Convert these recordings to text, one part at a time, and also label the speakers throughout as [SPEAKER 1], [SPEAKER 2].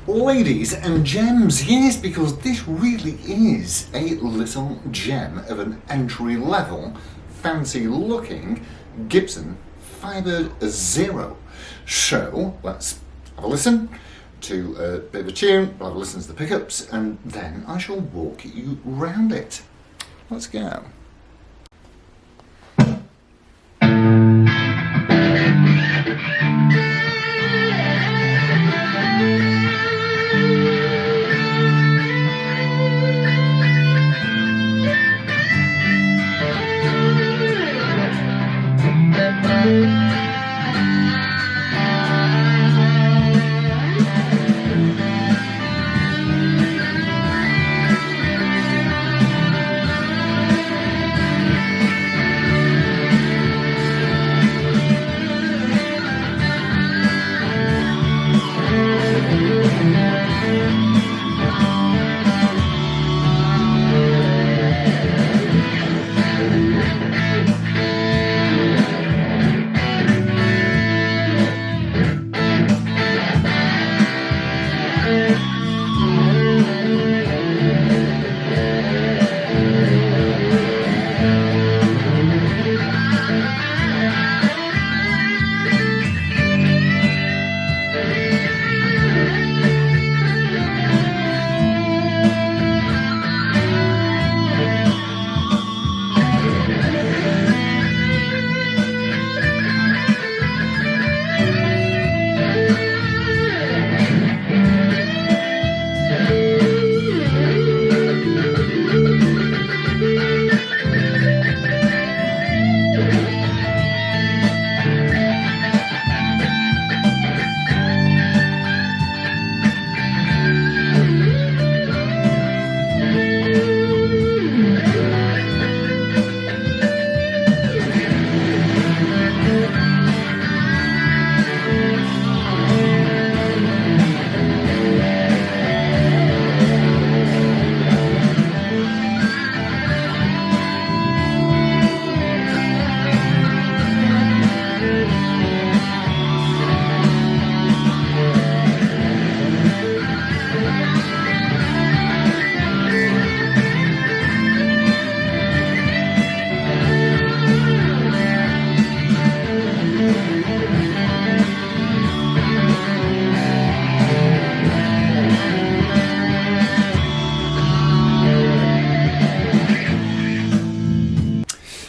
[SPEAKER 1] Ladies and gems, yes, because this really is a little gem of an entry-level, fancy-looking Gibson Firebird Zero. So, let's have a listen to a bit of a tune, we'll have a listen to the pickups, and then I shall walk you round it. Let's go.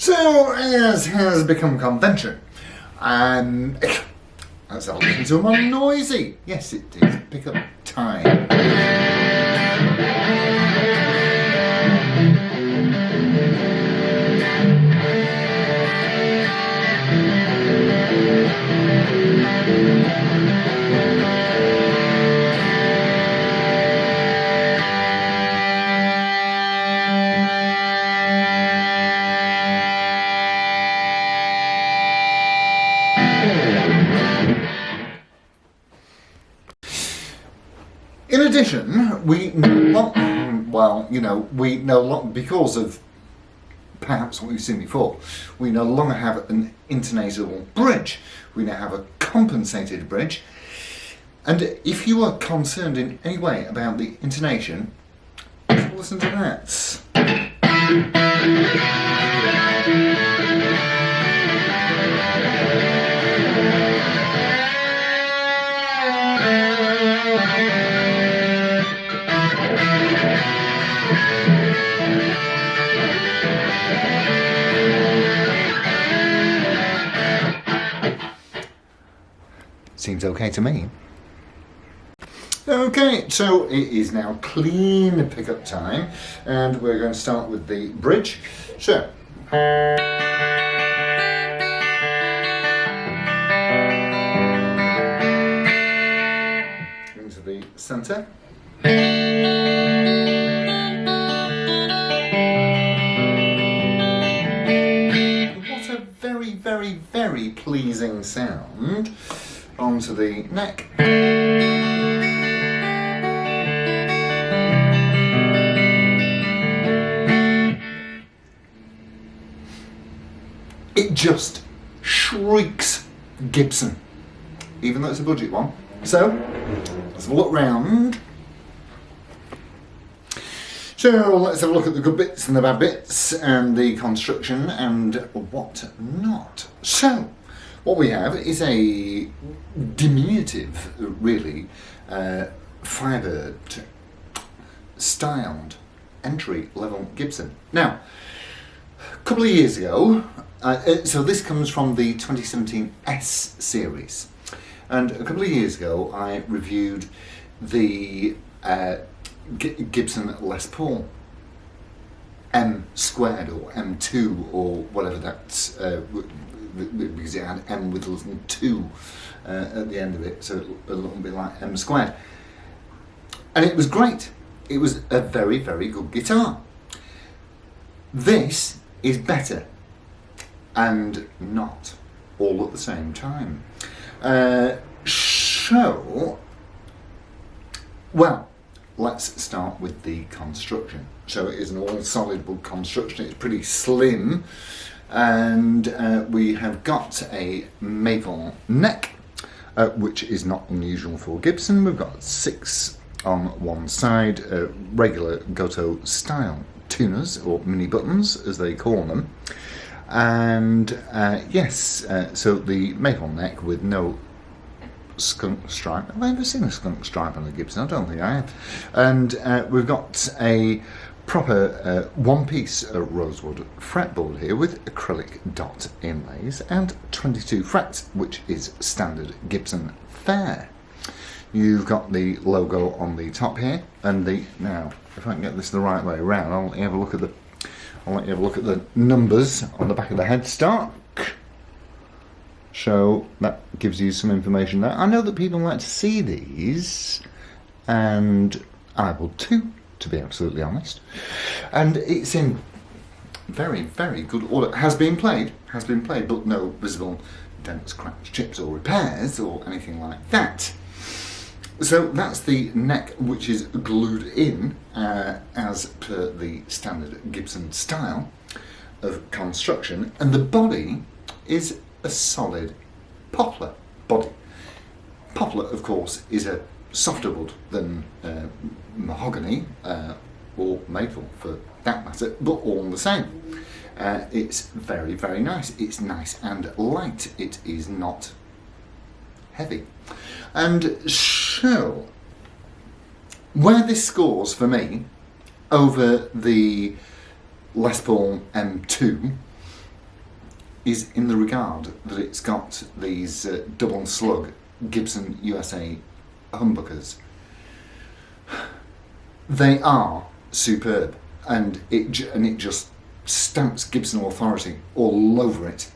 [SPEAKER 1] So, as has become convention, let's have a listen to them on noisy. Yes, it is pickup time. In addition, we no longer, because of perhaps what we've seen before, we no longer have an intonatable bridge. We now have a compensated bridge. And if you are concerned in any way about the intonation, listen to that. Seems okay to me. Okay, so it is now clean pickup time, and we're going to start with the bridge. So, into the centre. What a very, very, very pleasing sound. Onto the neck. It just shrieks Gibson, even though it's a budget one. So, Let's have a look round. So let's have a look at the good bits and the bad bits and the construction and what not. So what we have is a diminutive, really, Firebird styled entry-level Gibson. Now, a couple of years ago, so this comes from the 2017 S series, and a couple of years ago I reviewed the Gibson Les Paul M squared or M2 or whatever that's, because it had M with a little 2 at the end of it, so a little bit like M squared. And it was great. It was a very, very good guitar. This is better and not all at the same time. Well, let's start with the construction. So it is an all solid wood construction. It's pretty slim, and we have got a maple neck, which is not unusual for Gibson. We've got 6 on one side, regular Goto style tuners, or mini buttons as they call them, and yes, so the maple neck with no skunk stripe. Have I ever seen a skunk stripe on a Gibson? I don't think I have. And we've got a proper one-piece rosewood fretboard here with acrylic dot inlays and 22 frets, which is standard Gibson fare. You've got the logo on the top here, and now if I can get this the right way around, I'll let you have a look at the numbers on the back of the headstock. So that gives you some information there. I know that people like to see these, and I will too, to be absolutely honest. And it's in very, very good order. Has been played, but no visible dents, cracks, chips or repairs or anything like that. So that's the neck, which is glued in as per the standard Gibson style of construction, and the body is a solid poplar body. Poplar, of course, is a softer wood than mahogany or maple for that matter, but all the same. It's very, very nice. It's nice and light. It is not heavy. And so, where this scores for me over the Les Paul M2 is in the regard that it's got these double slug Gibson USA humbuckers. They are superb, and it just stamps Gibson authority all over it,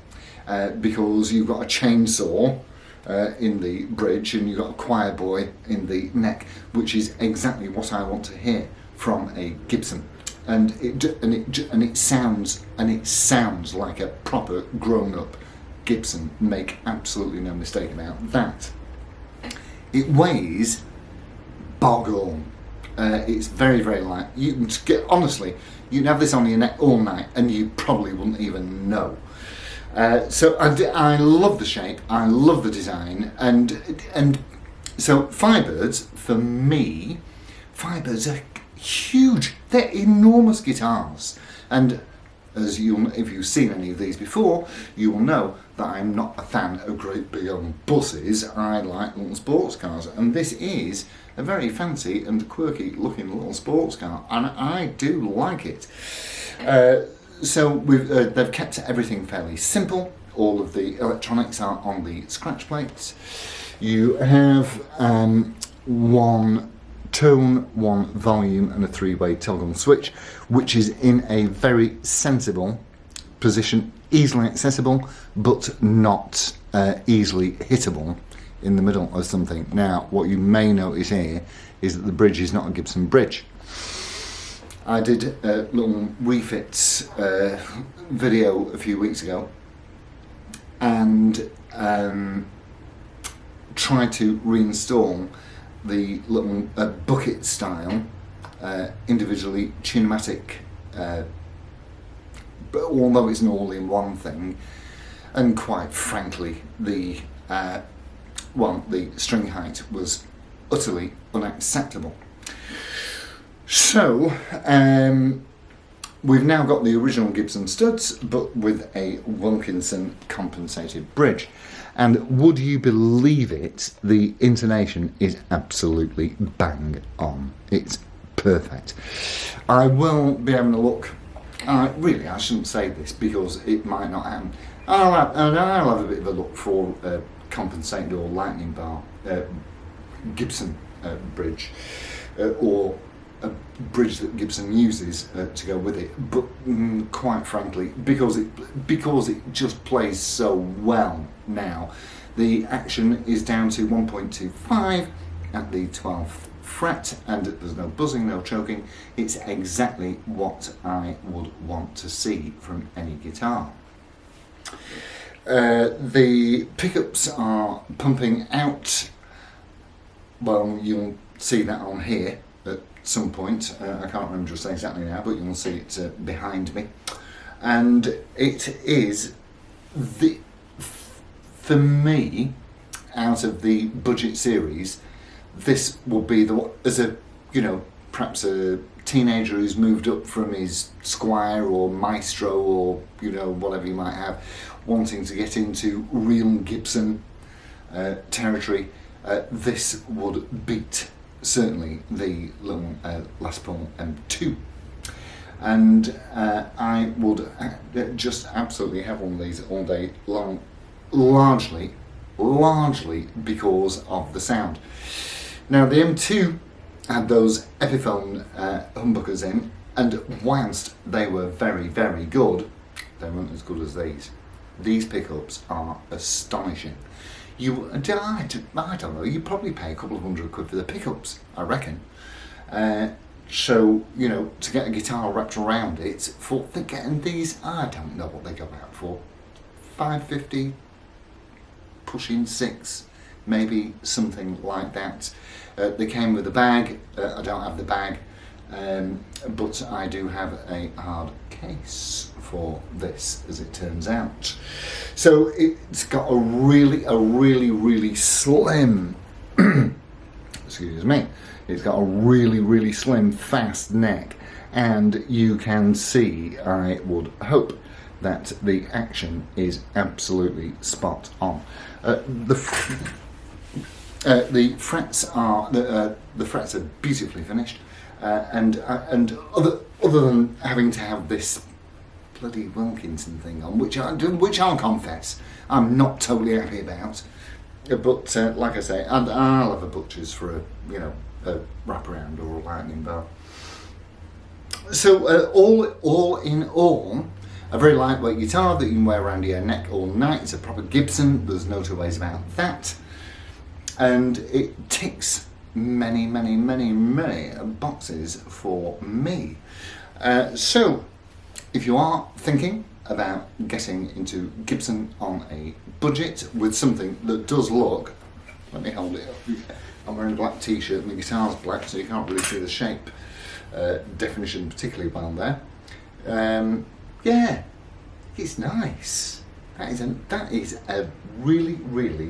[SPEAKER 1] because you've got a chainsaw in the bridge and you've got a choir boy in the neck, which is exactly what I want to hear from a Gibson. And it sounds like a proper grown-up Gibson. Make absolutely no mistake about that. It weighs boggle. It's very, very light. You can honestly, you can have this on your neck all night and you probably wouldn't even know. So I love the shape, I love the design, and so Firebirds, for me, Firebirds are huge. They're enormous guitars, and as if you've seen any of these before, you will know that I'm not a fan of great big buses. I like little sports cars, and this is a very fancy and quirky looking little sports car, and I do like it. So they've kept everything fairly simple. All of the electronics are on the scratch plates. You have one tone, one volume and a 3-way toggle switch, which is in a very sensible position, easily accessible but not easily hittable in the middle of something. Now, what you may notice here is that the bridge is not a Gibson bridge. I did a little refits video a few weeks ago and tried to reinstall the little bucket style individually tunematic, but although it's an all-in-one thing, and quite frankly the string height was utterly unacceptable. So, we've now got the original Gibson studs, but with a Wilkinson compensated bridge. And would you believe it, the intonation is absolutely bang on. It's perfect. I will be having a look. Really, I shouldn't say this because it might not happen. I'll have a bit of a look for compensated or lightning bar Gibson bridge, or a bridge that Gibson uses to go with it. But quite frankly, because it just plays so well now, the action is down to 1.25 at the 12th fret, and there's no buzzing, no choking. It's exactly what I would want to see from any guitar. The pickups are pumping out. Well, you'll see that on here at some point. I can't remember just exactly now, but you'll see it behind me. And it is for me, out of the budget series, this will be as a, perhaps a teenager who's moved up from his Squire or Maestro or, whatever you might have, wanting to get into real Gibson territory. This would beat certainly the little Les Paul M2, and I would just absolutely have one of these all day long, largely because of the sound. Now the M2 had those Epiphone humbuckers in, and whilst they were very, very good, they weren't as good as these. These pickups are astonishing. I don't know, you probably pay a couple of £100 for the pickups, I reckon. So, to get a guitar wrapped around it, for getting these, I don't know what they go out for. £5.50, pushing £6, maybe something like that. They came with a bag. I don't have the bag, but I do have a hard case for this, as it turns out. So it's got a really slim excuse me, it's got a really slim fast neck, and you can see, I would hope, that the action is absolutely spot on. The frets are beautifully finished, and other than having to have this bloody Wilkinson thing on, which I'll confess I'm not totally happy about. But like I say, and I'll have a butcher's for a wraparound or a lightning bar. So all in all, a very lightweight guitar that you can wear around your neck all night. It's a proper Gibson. There's no two ways about that. And it ticks many boxes for me. So if you are thinking about getting into Gibson on a budget with something that does look, let me hold it up. I'm wearing a black t-shirt and the guitar's black, so you can't really see the shape definition particularly well there. Yeah, it's nice. That is a really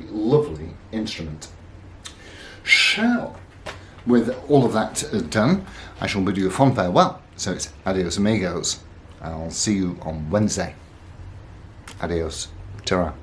[SPEAKER 1] lovely instrument. So, with all of that done, I shall bid you a fond farewell. So it's adios amigos. I'll see you on Wednesday. Adios. Ta-ra.